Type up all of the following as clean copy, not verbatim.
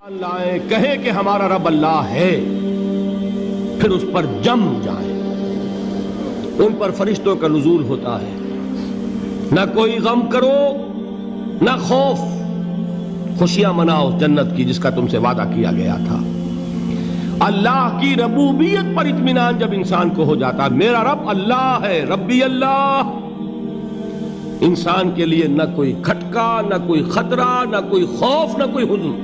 لائیں کہیں کہ ہمارا رب اللہ ہے، پھر اس پر جم جائیں۔ ان پر فرشتوں کا نزول ہوتا ہے، نہ کوئی غم کرو نہ خوف، خوشیاں مناؤ جنت کی جس کا تم سے وعدہ کیا گیا تھا۔ اللہ کی ربوبیت پر اطمینان جب انسان کو ہو جاتا، میرا رب اللہ ہے، ربی اللہ، انسان کے لیے نہ کوئی کھٹکا، نہ کوئی خطرہ، نہ کوئی خوف، نہ کوئی حزن۔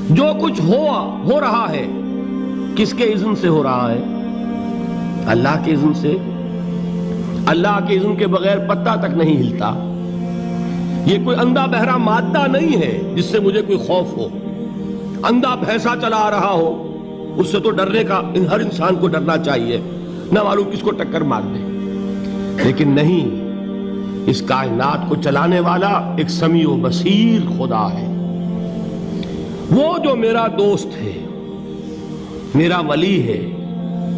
جو کچھ ہو رہا ہے کس کے اذن سے ہو رہا ہے؟ اللہ کے اذن سے۔ اللہ کے اذن کے بغیر پتہ تک نہیں ہلتا۔ یہ کوئی اندھا بہرا مادہ نہیں ہے جس سے مجھے کوئی خوف ہو۔ اندھا بھینسا چلا آ رہا ہو اس سے تو ڈرنے کا ہر انسان کو ڈرنا چاہیے، نہ معلوم کس کو ٹکر مار دے۔ لیکن نہیں، اس کائنات کو چلانے والا ایک سمیع و بصیر خدا ہے، وہ جو میرا دوست ہے، میرا ولی ہے۔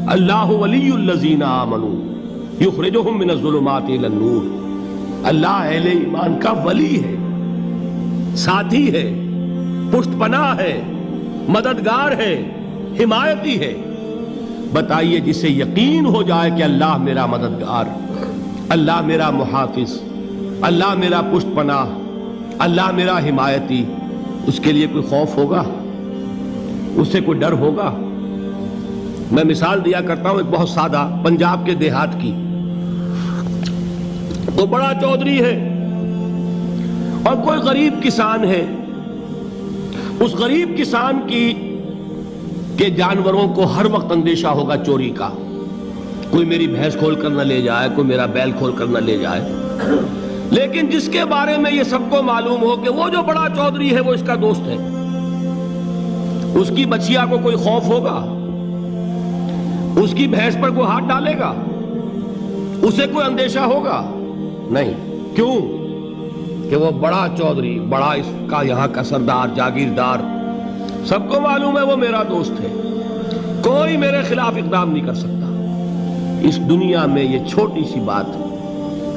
اللہ ولی الذین آمنوا یخرجہم من الظلمات الی النور۔ اللہ اہل ایمان کا ولی ہے، ساتھی ہے، پشت پناہ ہے، مددگار ہے، حمایتی ہے۔ بتائیے جسے یقین ہو جائے کہ اللہ میرا مددگار، اللہ میرا محافظ، اللہ میرا پشت پناہ، اللہ میرا حمایتی، اس کے لیے کوئی خوف ہوگا؟ اس سے کوئی ڈر ہوگا؟ میں مثال دیا کرتا ہوں ایک بہت سادہ پنجاب کے دیہات کی۔ تو بڑا چودھری ہے اور کوئی غریب کسان ہے۔ اس غریب کسان کے جانوروں کو ہر وقت اندیشہ ہوگا چوری کا، کوئی میری بھینس کھول کر نہ لے جائے، کوئی میرا بیل کھول کر نہ لے جائے۔ لیکن جس کے بارے میں یہ سب کو معلوم ہو کہ وہ جو بڑا چودھری ہے وہ اس کا دوست ہے، اس کی بچیا کو کوئی خوف ہوگا؟ اس کی بھینس پر کوئی ہاتھ ڈالے گا؟ اسے کوئی اندیشہ ہوگا؟ نہیں۔ کیوں؟ کہ وہ بڑا چودھری، بڑا اس کا یہاں کا سردار، جاگیردار، سب کو معلوم ہے وہ میرا دوست ہے، کوئی میرے خلاف اقدام نہیں کر سکتا۔ اس دنیا میں یہ چھوٹی سی بات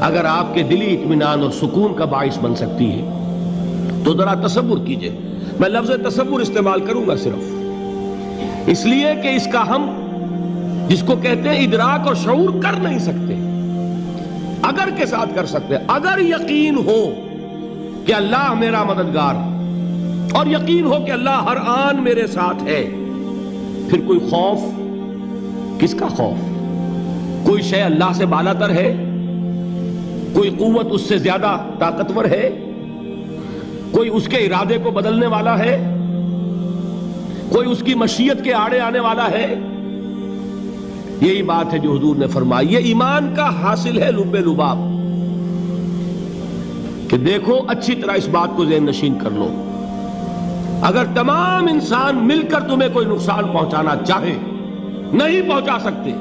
اگر آپ کے دلی اطمینان اور سکون کا باعث بن سکتی ہے تو ذرا تصور کیجئے۔ میں لفظ تصور استعمال کروں گا صرف اس لیے کہ اس کا ہم جس کو کہتے ہیں ادراک اور شعور کر نہیں سکتے، اگر کے ساتھ کر سکتے۔ اگر یقین ہو کہ اللہ میرا مددگار اور یقین ہو کہ اللہ ہر آن میرے ساتھ ہے، پھر کوئی خوف؟ کس کا خوف؟ کوئی شے اللہ سے بالا تر ہے؟ کوئی قوت اس سے زیادہ طاقتور ہے؟ کوئی اس کے ارادے کو بدلنے والا ہے؟ کوئی اس کی مشیت کے آڑے آنے والا ہے؟ یہی بات ہے جو حضور نے فرمائی۔ یہ ایمان کا حاصل ہے لب لباب، کہ دیکھو اچھی طرح اس بات کو ذہن نشین کر لو، اگر تمام انسان مل کر تمہیں کوئی نقصان پہنچانا چاہے نہیں پہنچا سکتے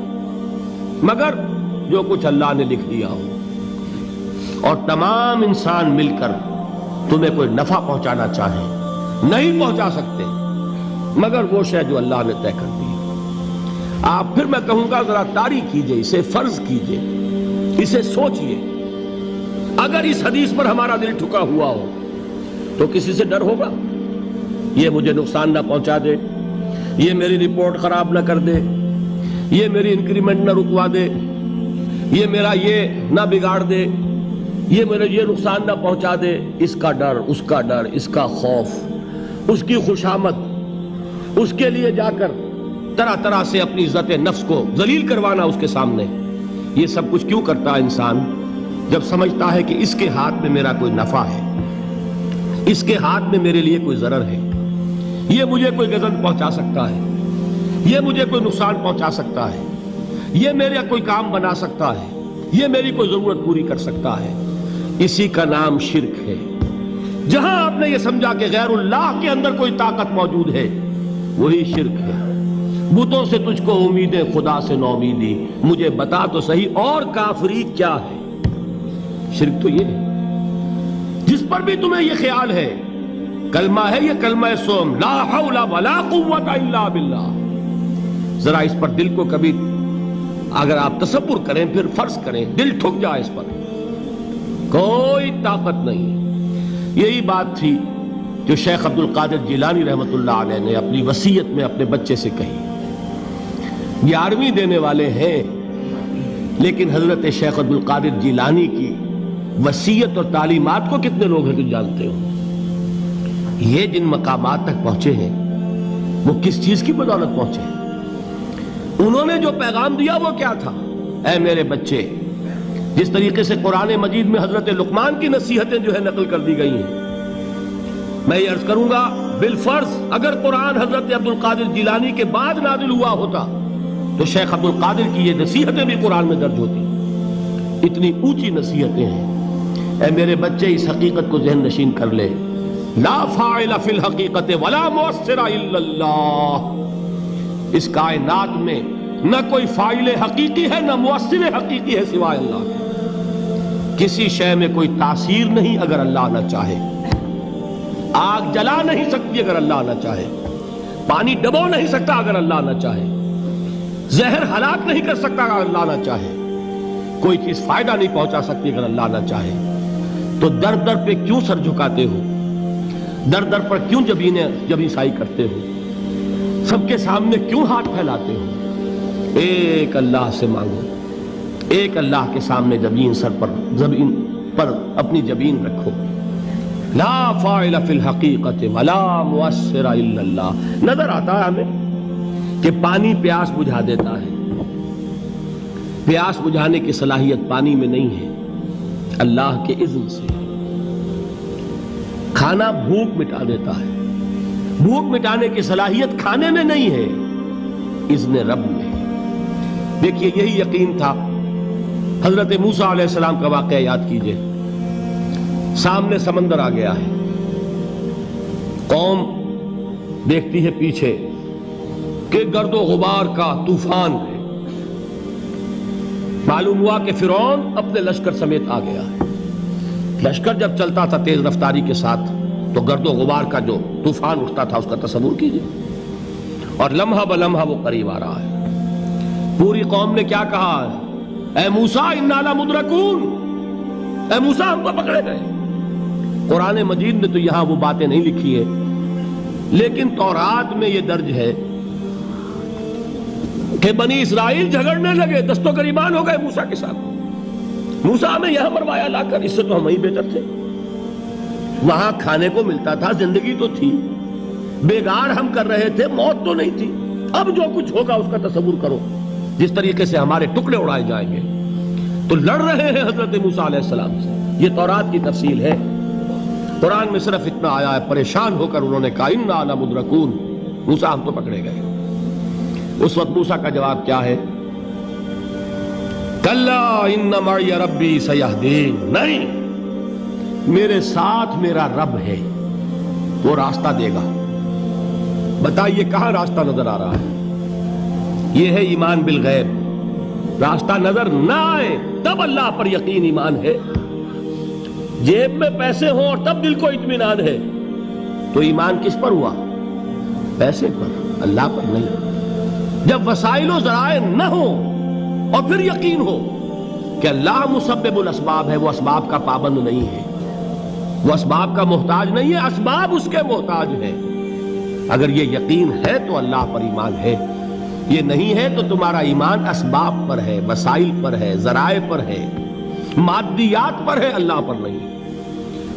مگر جو کچھ اللہ نے لکھ دیا ہو، اور تمام انسان مل کر تمہیں کوئی نفع پہنچانا چاہے نہیں پہنچا سکتے مگر وہ شے جو اللہ نے طے کر دی۔ آپ پھر میں کہوں گا ذرا طاری کیجئے، اسے فرض کیجئے، اسے سوچئے۔ اگر اس حدیث پر ہمارا دل ٹھکا ہوا ہو تو کسی سے ڈر ہوگا؟ یہ مجھے نقصان نہ پہنچا دے، یہ میری رپورٹ خراب نہ کر دے، یہ میری انکریمنٹ نہ رکوا دے، یہ میرا یہ نہ بگاڑ دے، یہ میرے یہ نقصان نہ پہنچا دے۔ اس کا ڈر، اس کا ڈر، اس کا خوف، اس کی خوشامد، اس کے لیے جا کر طرح طرح سے اپنی عزت نفس کو ذلیل کروانا اس کے سامنے، یہ سب کچھ کیوں کرتا ہے انسان؟ جب سمجھتا ہے کہ اس کے ہاتھ میں میرا کوئی نفع ہے، اس کے ہاتھ میں میرے لیے کوئی ضرر ہے، یہ مجھے کوئی غضب پہنچا سکتا ہے، یہ مجھے کوئی نقصان پہنچا سکتا ہے، یہ میرا کوئی کام بنا سکتا ہے، یہ میری کوئی ضرورت پوری کر سکتا ہے، اسی کا نام شرک ہے۔ جہاں آپ نے یہ سمجھا کہ غیر اللہ کے اندر کوئی طاقت موجود ہے وہی شرک ہے۔ بتوں سے تجھ کو امیدیں، خدا سے نومیدی، مجھے بتا تو صحیح اور کافری کیا ہے؟ شرک تو یہ ہے جس پر بھی تمہیں یہ خیال ہے، کلمہ ہے یہ کلمہ سوم، لا حول ولا قوت الا باللہ، ذرا اس پر دل کو کبھی اگر آپ تصور کریں، پھر فرض کریں، دل ٹھک جائے اس پر، کوئی طاقت نہیں۔ یہی بات تھی جو شیخ عبد القادر جیلانی رحمۃ اللہ علیہ نے اپنی وصیت میں اپنے بچے سے کہی. 11ویں دینے والے ہیں، لیکن حضرت شیخ عبد القادر جیلانی کی وصیت اور تعلیمات کو کتنے لوگ ہیں جو جانتے ہو؟ یہ جن مقامات تک پہنچے ہیں وہ کس چیز کی بدولت پہنچے ہیں؟ انہوں نے جو پیغام دیا وہ کیا تھا؟ اے میرے بچے، جس طریقے سے قرآن مجید میں حضرت لقمان کی نصیحتیں جو ہے نقل کر دی گئی ہیں، میں یہ عرض کروں گا بالفرض اگر قرآن حضرت عبد القادر جیلانی کے بعد نازل ہوا ہوتا تو شیخ عبد القادر کی یہ نصیحتیں بھی قرآن میں درج ہوتی. اتنی اونچی نصیحتیں ہیں. اے میرے بچے، اس حقیقت کو ذہن نشین کر لے، لا فاعل فی الحقیقت ولا مؤثر الا اللہ. اس کائنات میں نہ کوئی فاعل حقیقی ہے نہ مؤثر حقیقی ہے سوائے اللہ کے. کسی شے میں کوئی تاثیر نہیں اگر اللہ نہ چاہے. آگ جلا نہیں سکتی اگر اللہ نہ چاہے. پانی ڈبو نہیں سکتا اگر اللہ نہ چاہے. زہر ہلاک نہیں کر سکتا اگر اللہ نہ چاہے. کوئی چیز فائدہ نہیں پہنچا سکتی اگر اللہ نہ چاہے. تو در در پہ کیوں سر جھکاتے ہو؟ در در پر کیوں جبیں سائی کرتے ہو؟ سب کے سامنے کیوں ہاتھ پھیلاتے ہو؟ ایک اللہ سے مانگو. ایک اللہ کے سامنے زمین پر اپنی جبین رکھو. لا فاعل فی الحقیقت ولا مؤثر الا اللہ. نظر آتا ہے ہمیں کہ پانی پیاس بجھا دیتا ہے. پیاس بجھانے کی صلاحیت پانی میں نہیں ہے، اللہ کے اذن سے. کھانا بھوک مٹا دیتا ہے، بھوک مٹانے کی صلاحیت کھانے میں نہیں ہے، اذن رب میں. دیکھیے یہی یقین تھا. حضرت موسیٰ علیہ السلام کا واقعہ یاد کیجئے. سامنے سمندر آ گیا ہے، قوم دیکھتی ہے پیچھے کہ گرد و غبار کا طوفان ہے. معلوم ہوا کہ فرعون اپنے لشکر سمیت آ گیا ہے. لشکر جب چلتا تھا تیز رفتاری کے ساتھ تو گرد و غبار کا جو طوفان اٹھتا تھا اس کا تصور کیجئے. اور لمحہ بلمحہ وہ قریب آ رہا ہے. پوری قوم نے کیا کہا؟ اے موسیٰ انا لمدرکون، اے موسیٰ ہم کو پکڑے گئے. قرآن مجید نے تو یہاں وہ باتیں نہیں لکھی ہے، لیکن تورات میں یہ درج ہے کہ بنی اسرائیل جھگڑنے لگے، دست و گریبان ہو گئے موسیٰ کے ساتھ. موسیٰ ہمیں یہاں مروایا لا کر، اس سے تو ہم ہی بہتر تھے. وہاں کھانے کو ملتا تھا، زندگی تو تھی، بیگار ہم کر رہے تھے، موت تو نہیں تھی. اب جو کچھ ہوگا اس کا تصور کرو، جس طریقے سے ہمارے ٹکڑے اڑائے جائیں گے. تو لڑ رہے ہیں حضرت موسیٰ علیہ السلام سے. یہ تورات کی تفصیل ہے. قرآن میں صرف اتنا آیا ہے، پریشان ہو کر انہوں نے کہا انا لمدرکون، موسیٰ ہم تو پکڑے گئے. اس وقت موسیٰ کا جواب کیا ہے؟ کلا ان معی ربی سیہدین. نہیں، میرے ساتھ میرا رب ہے، وہ راستہ دے گا. بتائیے کہاں راستہ نظر آ رہا ہے؟ یہ ہے ایمان بالغیب. راستہ نظر نہ آئے تب اللہ پر یقین ایمان ہے. جیب میں پیسے ہوں اور تب دل کو اطمینان ہے تو ایمان کس پر ہوا؟ پیسے پر، اللہ پر نہیں. جب وسائل و ذرائع نہ ہو اور پھر یقین ہو کہ اللہ مسبب الاسباب ہے، وہ اسباب کا پابند نہیں ہے، وہ اسباب کا محتاج نہیں ہے، اسباب اس کے محتاج ہیں. اگر یہ یقین ہے تو اللہ پر ایمان ہے. یہ نہیں ہے تو تمہارا ایمان اسباب پر ہے، وسائل پر ہے، ذرائع پر ہے، مادیات پر ہے، اللہ پر نہیں.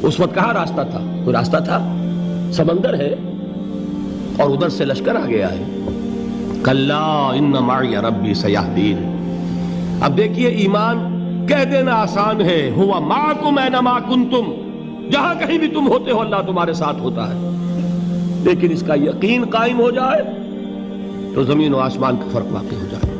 اس وقت کہاں راستہ تھا؟ کوئی راستہ تھا؟ سمندر ہے اور ادھر سے لشکر آ گیا ہے. کلا ان معی ربی سیہدین. اب دیکھیے ایمان کہہ دینا آسان ہے، ہوا معکم اینما کنتم، جہاں کہیں بھی تم ہوتے ہو اللہ تمہارے ساتھ ہوتا ہے. لیکن اس کا یقین قائم ہو جائے تو زمین و آسمان کا فرق واقع ہو جائے.